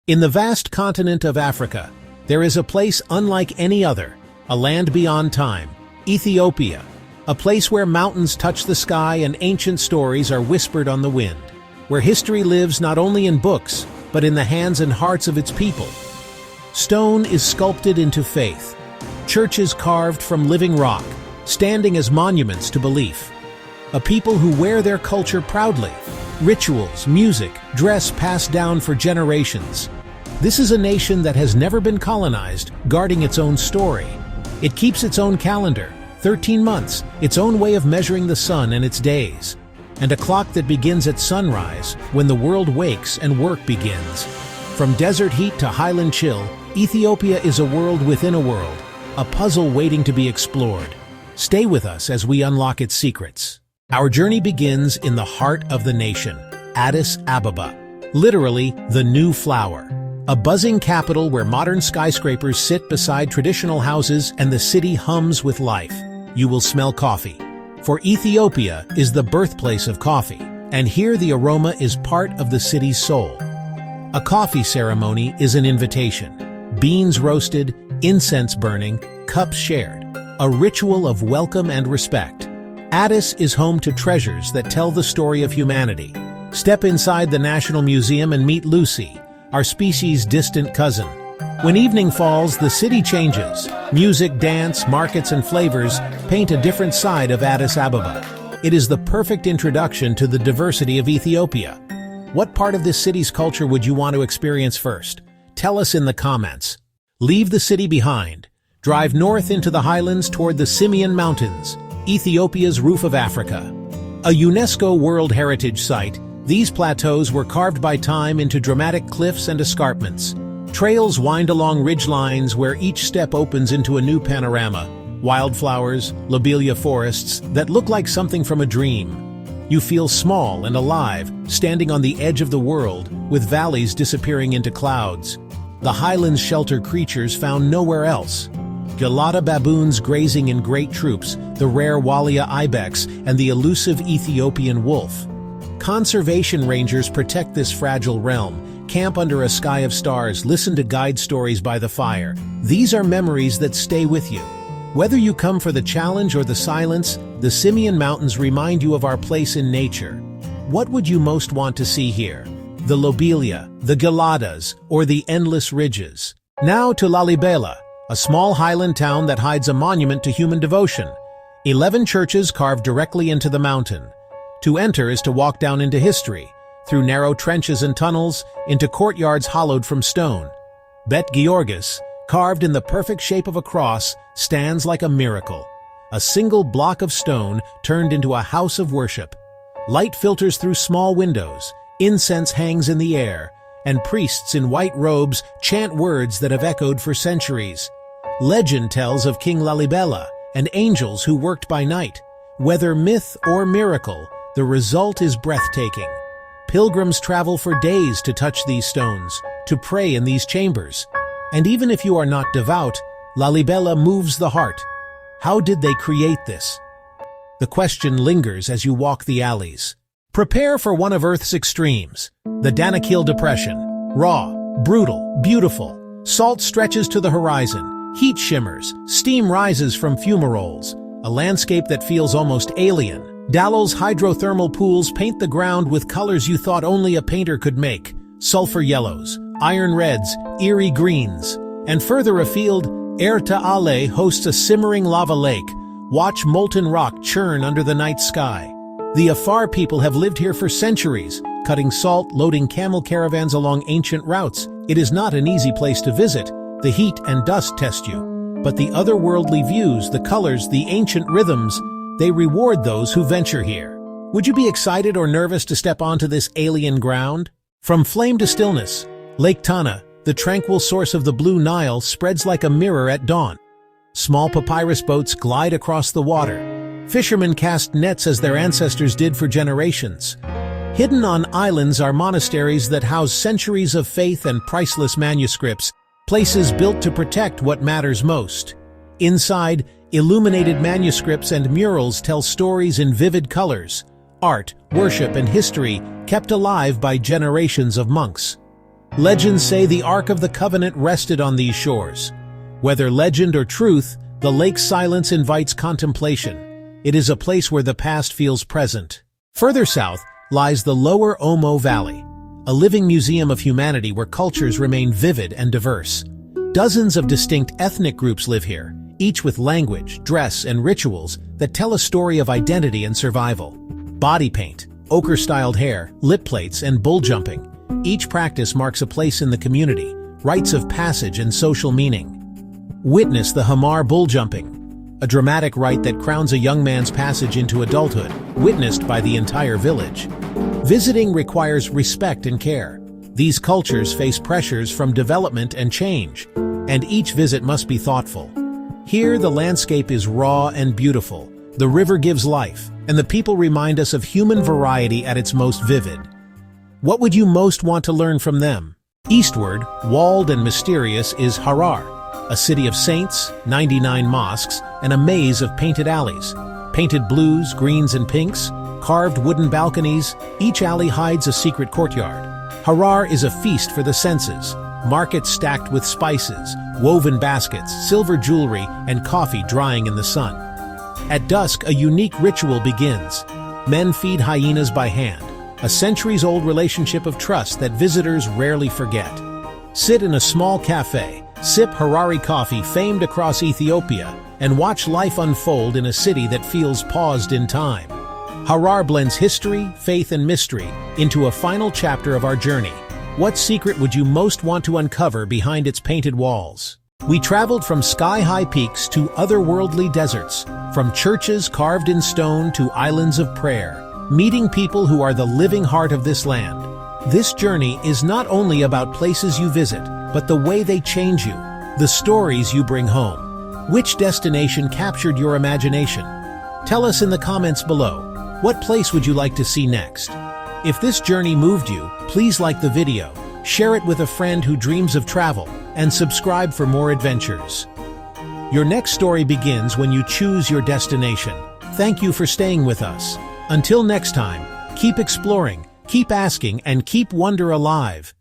In the vast continent of Africa, there is a place unlike any other, a land beyond time, Ethiopia, a place where mountains touch the sky and ancient stories are whispered on the wind, where history lives not only in books, but in the hands and hearts of its people. Stone is sculpted into faith, churches carved from living rock, standing as monuments to belief. A people who wear their culture proudly, rituals, music, dress passed down for generations. This is a nation that has never been colonized, guarding its own story. It keeps its own calendar, 13 months, its own way of measuring the sun and its days, and a clock that begins at sunrise, when the world wakes and work begins. From desert heat to highland chill, Ethiopia is a world within a world, a puzzle waiting to be explored. Stay with us as we unlock its secrets. Our journey begins in the heart of the nation, Addis Ababa, literally the new flower. A buzzing capital where modern skyscrapers sit beside traditional houses and the city hums with life. You will smell coffee. For Ethiopia is the birthplace of coffee, and here the aroma is part of the city's soul. A coffee ceremony is an invitation. Beans roasted, incense burning, cups shared. A ritual of welcome and respect. Addis is home to treasures that tell the story of humanity. Step inside the National Museum and meet Lucy, our species' distant cousin. When evening falls, the city changes. Music, dance, markets, and flavors paint a different side of Addis Ababa. It is the perfect introduction to the diversity of Ethiopia. What part of this city's culture would you want to experience first? Tell us in the comments. Leave the city behind. Drive north into the highlands toward the Simeon Mountains, Ethiopia's roof of Africa. A UNESCO World Heritage Site, these plateaus were carved by time into dramatic cliffs and escarpments. Trails wind along ridgelines where each step opens into a new panorama. Wildflowers, lobelia forests that look like something from a dream. You feel small and alive, standing on the edge of the world, with valleys disappearing into clouds. The highlands shelter creatures found nowhere else. Gelada baboons grazing in great troops, the rare walia ibex, and the elusive Ethiopian wolf. Conservation rangers protect this fragile realm, camp under a sky of stars, listen to guide stories by the fire. These are memories that stay with you. Whether you come for the challenge or the silence, the Simeon Mountains remind you of our place in nature. What would you most want to see here? The lobelia, the geladas, or the endless ridges? Now to Lalibela, a small highland town that hides a monument to human devotion. 11 churches carved directly into the mountain. To enter is to walk down into history, through narrow trenches and tunnels, into courtyards hollowed from stone. Bet Georgis, carved in the perfect shape of a cross, stands like a miracle. A single block of stone turned into a house of worship. Light filters through small windows, incense hangs in the air, and priests in white robes chant words that have echoed for centuries. Legend tells of King Lalibela and angels who worked by night. Whether myth or miracle, the result is breathtaking. Pilgrims travel for days to touch these stones, to pray in these chambers. And even if you are not devout, Lalibela moves the heart. How did they create this? The question lingers as you walk the alleys. Prepare for one of Earth's extremes, the Danakil Depression. Raw, brutal, beautiful. Salt stretches to the horizon, heat shimmers, steam rises from fumaroles. A landscape that feels almost alien. Dallol's hydrothermal pools paint the ground with colors you thought only a painter could make. Sulfur yellows, iron reds, eerie greens. And further afield, Ale hosts a simmering lava lake. Watch molten rock churn under the night sky. The Afar people have lived here for centuries, cutting salt, loading camel caravans along ancient routes. It is not an easy place to visit. The heat and dust test you. But the otherworldly views, the colors, the ancient rhythms, they reward those who venture here. Would you be excited or nervous to step onto this alien ground? From flame to stillness, Lake Tana, the tranquil source of the Blue Nile, spreads like a mirror at dawn. Small papyrus boats glide across the water. Fishermen cast nets as their ancestors did for generations. Hidden on islands are monasteries that house centuries of faith and priceless manuscripts, places built to protect what matters most. Inside, illuminated manuscripts and murals tell stories in vivid colors. Art, worship, and history kept alive by generations of monks. Legends say the Ark of the Covenant rested on these shores. Whether legend or truth, the lake's silence invites contemplation. It is a place where the past feels present. Further south lies the lower Omo Valley, a living museum of humanity where cultures remain vivid and diverse. Dozens of distinct ethnic groups live here, each with language, dress, and rituals that tell a story of identity and survival. Body paint, ochre-styled hair, lip plates, and bull jumping. Each practice marks a place in the community, rites of passage and social meaning. Witness the Harar bull jumping, a dramatic rite that crowns a young man's passage into adulthood, witnessed by the entire village. Visiting requires respect and care. These cultures face pressures from development and change, and each visit must be thoughtful. Here, the landscape is raw and beautiful. The river gives life, and the people remind us of human variety at its most vivid. What would you most want to learn from them? Eastward, walled and mysterious, is Harar, a city of saints, 99 mosques, and a maze of painted alleys. Painted blues, greens, and pinks, carved wooden balconies, each alley hides a secret courtyard. Harar is a feast for the senses. Markets stacked with spices, woven baskets, silver jewelry, and coffee drying in the sun. At dusk, a unique ritual begins. Men feed hyenas by hand, a centuries-old relationship of trust that visitors rarely forget. Sit in a small cafe, sip Harari coffee famed across Ethiopia, and watch life unfold in a city that feels paused in time. Harar blends history, faith, and mystery into a final chapter of our journey. What secret would you most want to uncover behind its painted walls? We traveled from sky-high peaks to otherworldly deserts, from churches carved in stone to islands of prayer, meeting people who are the living heart of this land. This journey is not only about places you visit, but the way they change you, the stories you bring home. Which destination captured your imagination? Tell us in the comments below. What place would you like to see next? If this journey moved you, please like the video, share it with a friend who dreams of travel, and subscribe for more adventures. Your next story begins when you choose your destination. Thank you for staying with us. Until next time, keep exploring, keep asking, and keep wonder alive.